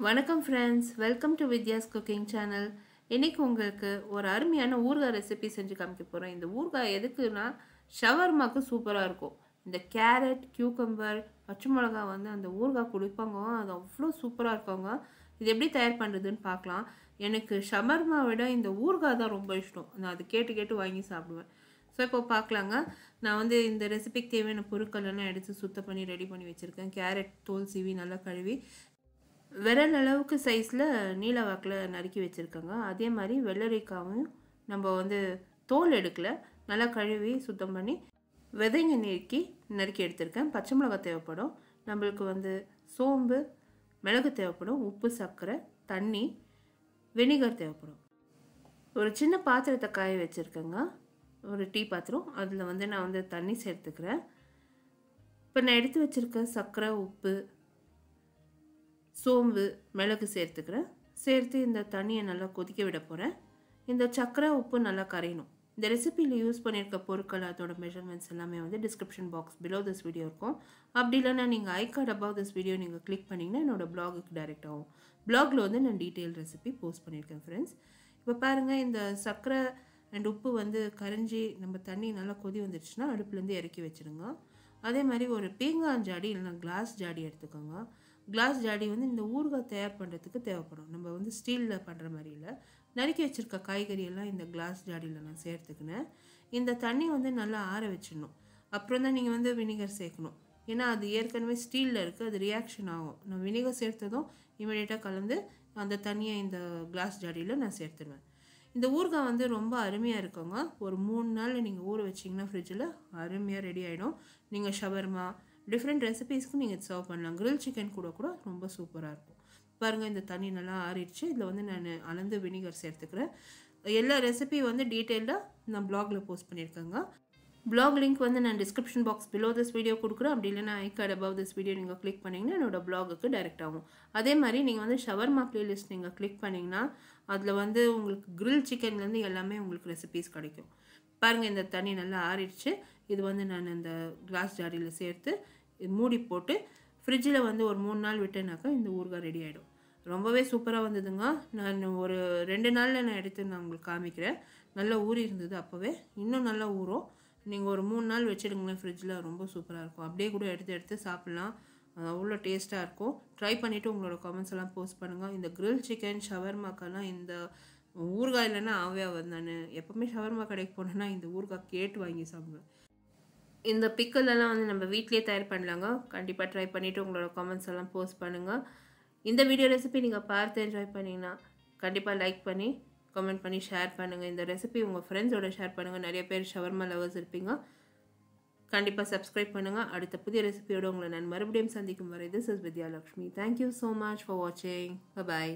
வணக்கம் friends, welcome to Vidya's cooking channel. இன்றைக்கி உங்களுக்கு ஒரு அருமையான ஊறுகாய் ரெசிபி செஞ்சு காமிக்க போகிறேன். இந்த ஊறுகாய் எதுக்குன்னா ஷவர்மாக்கு சூப்பராக இருக்கும். இந்த கேரட், கியூக்கம்பர், பச்சை மிளகா வந்து அந்த ஊறுகாய் கொடுப்பாங்க, அது அவ்வளோ சூப்பராக இருக்காங்க. இது எப்படி தயார் பண்ணுறதுன்னு பார்க்கலாம். எனக்கு ஷவர்மா விட இந்த ஊறுகாய் தான் ரொம்ப இஷ்டம். நான் அது கேட்டு கேட்டு வாங்கி சாப்பிடுவேன். ஸோ இப்போ பார்க்கலாங்க. நான் வந்து இந்த ரெசிபிக்கு தேவையான பொருட்களெல்லாம் எடுத்து சுத்தம் பண்ணி ரெடி பண்ணி வச்சுருக்கேன். கேரட் தோல் சீவி நல்லா கழுவி விரல் அளவுக்கு சைஸில் நீல வாக்கில் நறுக்கி வச்சுருக்கேங்க. அதே மாதிரி வெள்ளரிக்காவும் நம்ம வந்து தோல் எடுக்கலை, நல்லா கழுவி சுத்தம் பண்ணி விதைங்க நறுக்கி எடுத்திருக்கேன். பச்சை மிளகாய் தேவைப்படும், நம்மளுக்கு வந்து சோம்பு, மிளகு தேவைப்படும், உப்பு, சர்க்கரை, தண்ணி, வினிகர் தேவைப்படும். ஒரு சின்ன பாத்திரத்தை காய வச்சுருக்கேங்க, ஒரு டீ பாத்திரம். அதில் வந்து நான் வந்து தண்ணி சேர்த்துக்கிறேன். இப்போ நான் எடுத்து வச்சுருக்கேன் சர்க்கரை, உப்பு, சோம்பு, மிளகு சேர்த்துக்கிறேன். சேர்த்து இந்த தண்ணியை நல்லா கொதிக்க விட போகிறேன். இந்த சர்க்கரை, உப்பு நல்லா கரையணும். இந்த ரெசிபியில் யூஸ் பண்ணியிருக்க பொருட்கள், அதோட மெஷர்மெண்ட்ஸ் எல்லாமே வந்து description box below this video இருக்கும். அப்படி இல்லைன்னா நீங்கள் ஐ கார்டு அபவ் திஸ் வீடியோ நீங்கள் கிளிக் பண்ணிங்கன்னா என்னோடய பிளாகுக்கு டைரெக்ட் ஆகும். பிளாகில் வந்து நான் டீட்டெயில் ரெசிபி போஸ்ட் பண்ணியிருக்கேன் ஃப்ரெண்ட்ஸ். இப்போ பாருங்கள், இந்த சர்க்கரை அண்ட் உப்பு வந்து கரைஞ்சி நம்ம தண்ணி நல்லா கொதி வந்துடுச்சுன்னா அடுப்புலேருந்து இறக்கி வச்சுருங்க. அதே மாதிரி ஒரு பீங்கான் ஜாடி இல்லைனா கிளாஸ் ஜாடி எடுத்துக்கோங்க. கிளாஸ் ஜாடி வந்து இந்த ஊறுகாய் தயார் பண்ணுறதுக்கு தேவைப்படும். நம்ம வந்து ஸ்டீலில் பண்ணுற மாதிரி இல்லை. நறுக்கி வச்சுருக்க காய்கறியெல்லாம் இந்த கிளாஸ் ஜாடியில் நான் சேர்த்துக்கினேன். இந்த தண்ணி வந்து நல்லா ஆற வச்சிடணும். அப்புறம் தான் நீங்கள் வந்து வினிகர் சேர்க்கணும். ஏன்னா அது ஏற்கனவே ஸ்டீலில் இருக்குது, அது ரியாக்ஷன் ஆகும். நான் வினிகர் சேர்த்ததும் இமீடியட்டாக கலந்து அந்த தண்ணியை இந்த கிளாஸ் ஜாடியில் நான் சேர்த்துடுவேன். இந்த ஊறுகாய் வந்து ரொம்ப அருமையாக இருக்குங்க. ஒரு 3 நாள் நீங்கள் ஊற வச்சிங்கன்னா ஃப்ரிட்ஜில் அருமையாக ரெடி ஆகிடும். நீங்கள் ஷவர்மா, டிஃப்ரெண்ட் ரெசிபீஸ்க்கு நீங்கள் சர்வ் பண்ணலாம். கிரில் சிக்கன் கூட ரொம்ப சூப்பராக இருக்கும். பாருங்கள், இந்த தண்ணி நல்லா ஆறிடுச்சு. இதில் வந்து நான் அளந்து வினிகர் சேர்த்துக்கிறேன். எல்லா ரெசிபி வந்து டீட்டெயிலாக நான் பிளாகில் போஸ்ட் பண்ணியிருக்கேங்க. பிளாக் லிங்க் வந்து நான் description box below this video கொடுக்குறேன். அப்படி இல்லைனா ஐ கார்டு அபவ் திஸ் வீடியோ நீங்கள் கிளிக் பண்ணிங்கன்னா என்னோடய பிளாகுக்கு டைரெக்ட் ஆகும். அதே மாதிரி நீங்கள் வந்து ஷவர்மா பிளேலிஸ்ட் நீங்கள் கிளிக் பண்ணிங்கன்னா அதில் வந்து உங்களுக்கு கிரில் சிக்கன்லேருந்து எல்லாமே உங்களுக்கு ரெசிபீஸ் கிடைக்கும். பாருங்கள், இந்த தண்ணி நல்லா ஆறிடுச்சு. இது வந்து நான் இந்த கிளாஸ் ஜாடியில் சேர்த்து மூடி போட்டு ஃப்ரிட்ஜில் வந்து ஒரு 3 நாள் விட்டேனாக்கா இந்த ஊறுகாய் ரெடி ஆகிடும். ரொம்பவே சூப்பராக வந்ததுங்க. நான் ஒரு 2 நாளில் நான் எடுத்து நான் உங்களுக்கு காமிக்கிறேன். நல்லா ஊறி இருந்தது அப்போவே, இன்னும் நல்லா ஊறும். நீங்கள் ஒரு 3 நாள் வச்சுடுங்களேன் ஃப்ரிட்ஜில், ரொம்ப சூப்பராக இருக்கும். அப்படியே கூட எடுத்து சாப்பிட்லாம், அவ்வளோ டேஸ்ட்டாக இருக்கும். ட்ரை பண்ணிவிட்டு உங்களோட கமெண்ட்ஸ் எல்லாம் போஸ்ட் பண்ணுங்கள். இந்த கிரில் சிக்கன் ஷவர்மாக்கெல்லாம் இந்த ஊறுகாய் இல்லைன்னா ஆவே ஆகுது. நான் எப்போவுமே ஷவர்மா கடைக்கு போனேன்னா இந்த ஊறுகாய் கேட்டு வாங்கி சாப்பிடுவேன். இந்த பிக்கலெல்லாம் வந்து நம்ம வீட்லேயே தயார் பண்ணலாங்க. கண்டிப்பாக ட்ரை பண்ணிவிட்டு உங்களோட கமெண்ட்ஸ் எல்லாம் போஸ்ட் பண்ணுங்கள். இந்த வீடியோ ரெசிபி நீங்கள் பார்த்து என்ஜாய் பண்ணிங்கன்னா கண்டிப்பாக லைக் பண்ணி கமெண்ட் பண்ணி ஷேர் பண்ணுங்கள். இந்த ரெசிபி உங்கள் ஃப்ரெண்ட்ஸோட ஷேர் பண்ணுங்கள். நிறைய பேர் ஷவர்மா லவர்ஸ் இருப்பீங்க. கண்டிப்பாக சப்ஸ்கிரைப் பண்ணுங்கள். அடுத்த புதிய ரெசிபியோடு உங்களை நான் மறுபடியும் சந்திக்கும் வரை, this is Vidya Lakshmi. Thank you so much for வாட்சிங். பாய்.